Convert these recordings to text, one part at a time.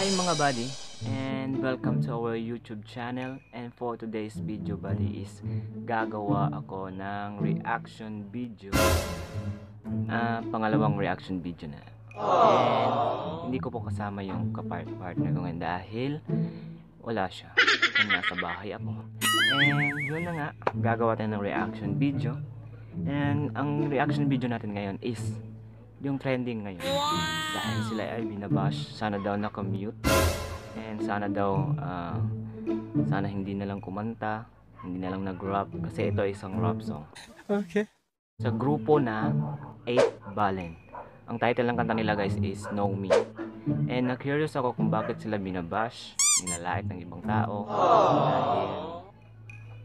Hi mga buddy, and welcome to our YouTube channel. And for today's video buddy is gagawa ako ng reaction video. Pangalawang reaction video na. And hindi ko po kasama yung partner ko ngayon dahil wala siya. And nasa bahay ako. And yun na nga, gagawa tayo ng reaction video. And ang reaction video natin ngayon is yung trending ngayon. Dahil sila ay binabash, sana daw nakamute. And sana daw sana hindi na lang kumanta, hindi na lang nag-rap kasi ito ay isang rap song. Okay. Sa grupo na 8 Balen. Ang title ng kanta nila guys is Know Me. And na-curious ako kung bakit sila binabash, nilalait ng ibang tao. Dahil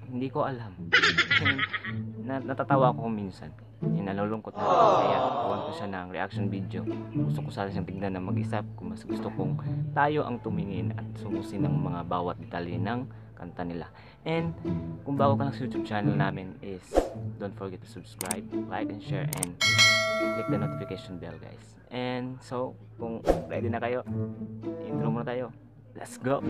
hindi ko alam. Natatawa ako minsan. Nalulungkot na kaya gawan ko siya ng reaction video. Gusto ko sana siyang tignan na mag-isap kung mas gusto kong tayo ang tumingin at sumusin ng mga bawat detalye ng kanta nila. And kung bago ka lang sa YouTube channel namin is don't forget to subscribe, like and share, and click the notification bell guys. And so kung ready na kayo, intro muna tayo. Let's go!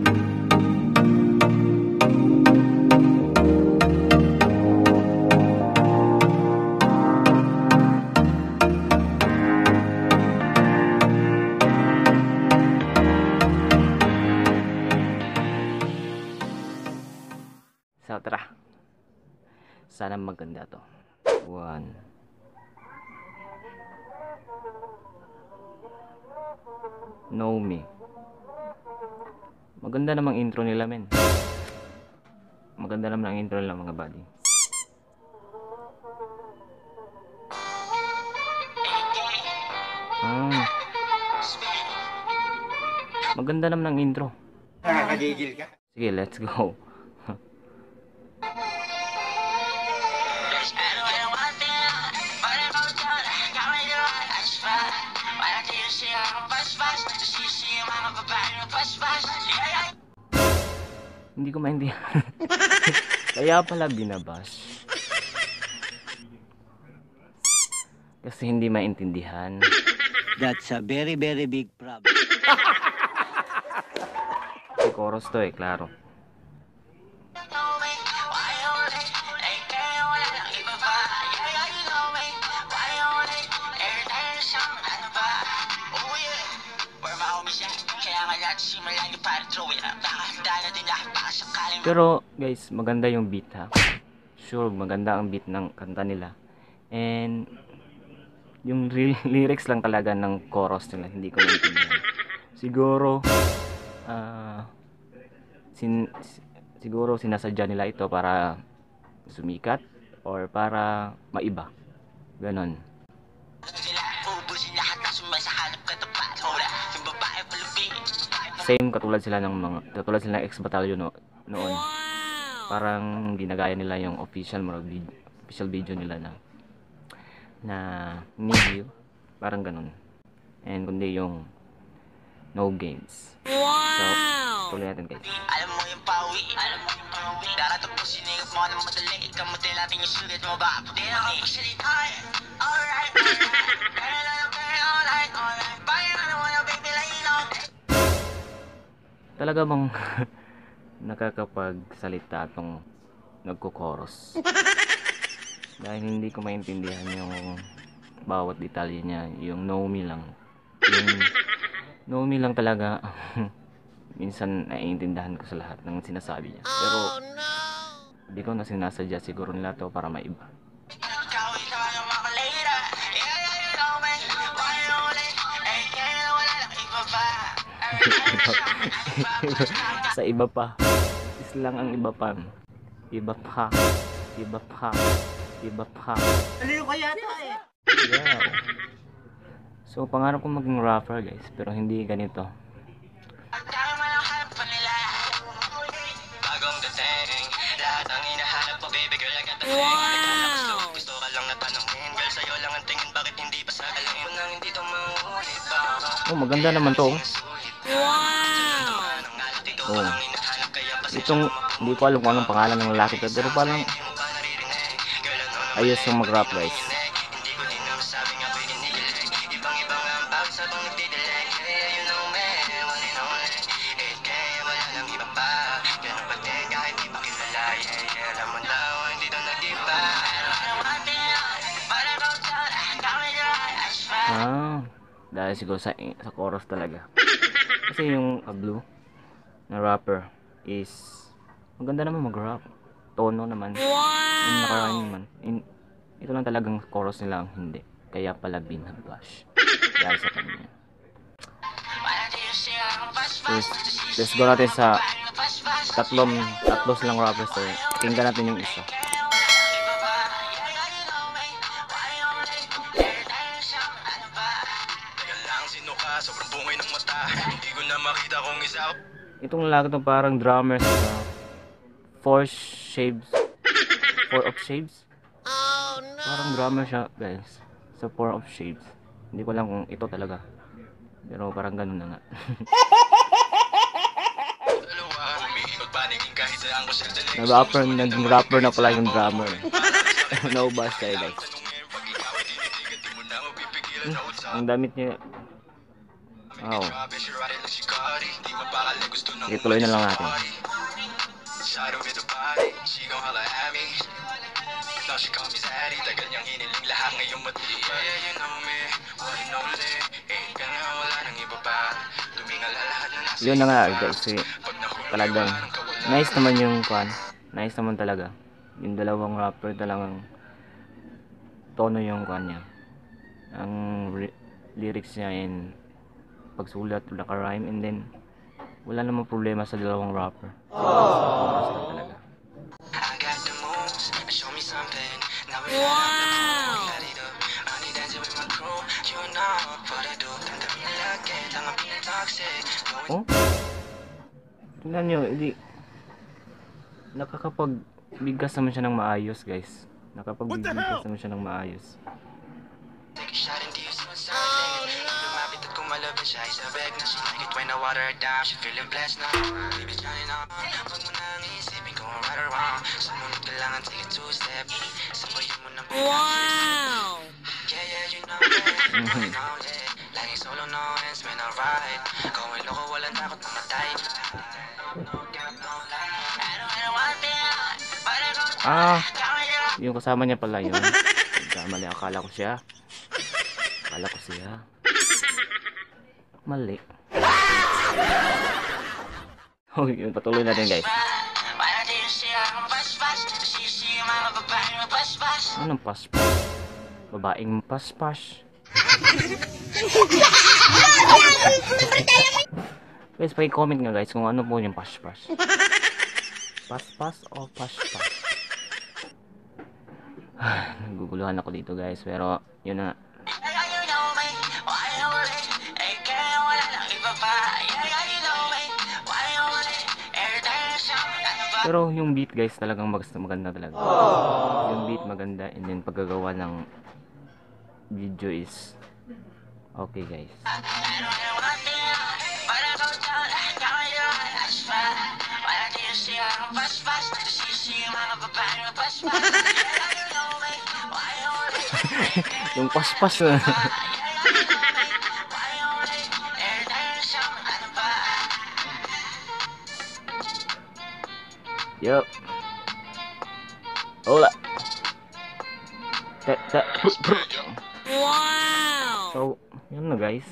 So tara, sana maganda to. 1 Know Me. Maganda namang intro nila men. Maganda naman ang intro nila mga buddy. Maganda naman ang intro. Nakakagigil ka. Sige, let's go. Hindi ko maintindihan. Kaya pala binabash. Kasi hindi maintindihan. That's a very big problem. Si chorus to eh, klaro. Pero guys, maganda yung beat ha. Sure, maganda ang beat ng kanta nila. And yung lyrics lang talaga ng chorus nila, hindi ko maintindihan. Siguro siguro sinasadya nila ito para sumikat or para maiba. Ganon. Same katulad sila ng ex-batalyon noon. Parang ginagaya nila yung official video nila na Need You, parang ganun. And kundi yung No Games. So, tuloy natin guys. Alam mo yung pawi, darating po sinigap mo ng madali, ikamutin natin yung sulit mo ba? Di na ako pasalita. Alright, talaga bang nakakapagsalita itong nagko-chorus? Dahil hindi ko maintindihan yung bawat detalye niya. Yung Know Me lang. Yung Know Me lang talaga. Minsan naiintindihan ko sa lahat ng sinasabi niya. Pero hindi ko na sinasadya, siguro nila to para maiba. Sa iba pa. Islang ang iba pa. Iba pa. Iba pa. Iba pa. Aliw ka yata eh. Yeah. So pangarap ko maging rapper guys, pero hindi ganito. Wow! Gusto ka lang natanongin, girl, sa'yo lang ang tingin, bakit hindi pa sa alam ko nang hindi to maulit ba? Oh, maganda naman to. Wow! Oh. Itong, hindi ko alam kung anong pangalan ng lalaki to, pero parang ayos yung mag-rap guys. Dahil siguro sa chorus talaga. Kasi yung Blue na rapper is maganda naman mag-rap. Tono naman. Yung nakaraan naman. Ito lang talagang chorus nila ang hindi. Kaya pala binabash. Dahil sa kanya. Let's go natin sa tatlo silang rappers. So, tingnan natin yung isa. Sobrang bungay ng mata, hindi ko na makita kung isa. Itong lalaki to parang drummer sa Four of Shades. Oh no. Parang drummer siya, guys. Sa Four of Shades. Hindi ko alam kung ito talaga. Pero parang ganun na nga. Naging rapper na pala yung drummer. No bash tayo, guys. Ang damit niya. Wow. Sige, tuloy na lang natin. Yun na nga guys, talagang nice naman yung kwan. Nice naman talaga. Yung dalawang rapper talagang tono yung kwan niya. Ang lyrics niya in pagsulat, naka-rhyme, and then wala namang problema sa dalawang rapper. Basta talaga. Wow! Oh? Tingnan nyo, hindi nakakapagbigkas naman siya ng maayos, guys. Nakakapagbigkas naman siya ng maayos. Malabas siya sa bag na sinagit when I water her down. She feeling blessed now. Baby shining on. Huwag mo nang isipin kung right or wrong. Sumunod ka lang and take it 2 step. Sabayin mo na bigla. Wow! Yeah, you know it. Laging solo no ends, man, alright. Gawin loko, walang takot na matay. Yung kasama niya pala yun. Mali, akala ko siya. Mali. Oh, yun, patuloy natin guys. Anong paspas? Babaeng paspas. Guys, paki-comment nga guys kung ano po yung paspas. Paspas o paspas? Naguguluhan ako dito guys, pero yun na. Pero yung beat guys talagang maganda talaga. Yung beat maganda, and then paggagawa ng video is okay guys. Yung paspas na. Yup. Hola. Wow. So, yun na guys.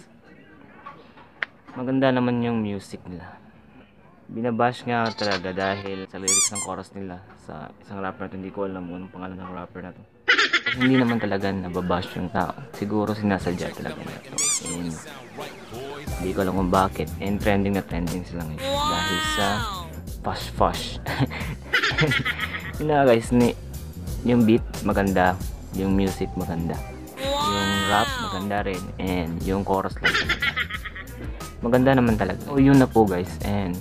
Maganda naman yung music nila. Binabash nga talaga dahil sa lyrics ng chorus nila sa isang rapper na to. Hindi ko alam kung anong pangalan ng rapper na to. Kasi hindi naman talaga nababash yung tao. Siguro sinasadya talaga na to. And hindi ko alam kung bakit. And trending na trending sila ngayon. Dahil sa Fash. Yun na guys, yung beat maganda, yung music maganda, yung rap maganda rin, and yung chorus lang talaga. Maganda naman talaga. So yun na po guys, and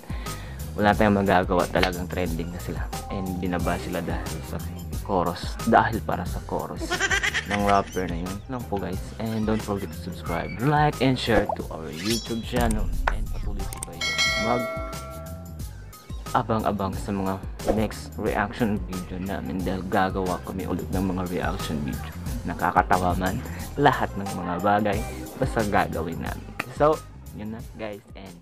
wala tayong magagawa, talagang trending na sila. And binaba sila dahil sa chorus, dahil para sa chorus ng rapper na yun. Lang po guys, and don't forget to subscribe, like, and share to our YouTube channel. And patuloy po kayo abang-abang sa mga next reaction video namin dahil gagawa kami ulit ng mga reaction video. Nakakatawa man, lahat ng mga bagay basta gagawin namin. So, yun na guys, and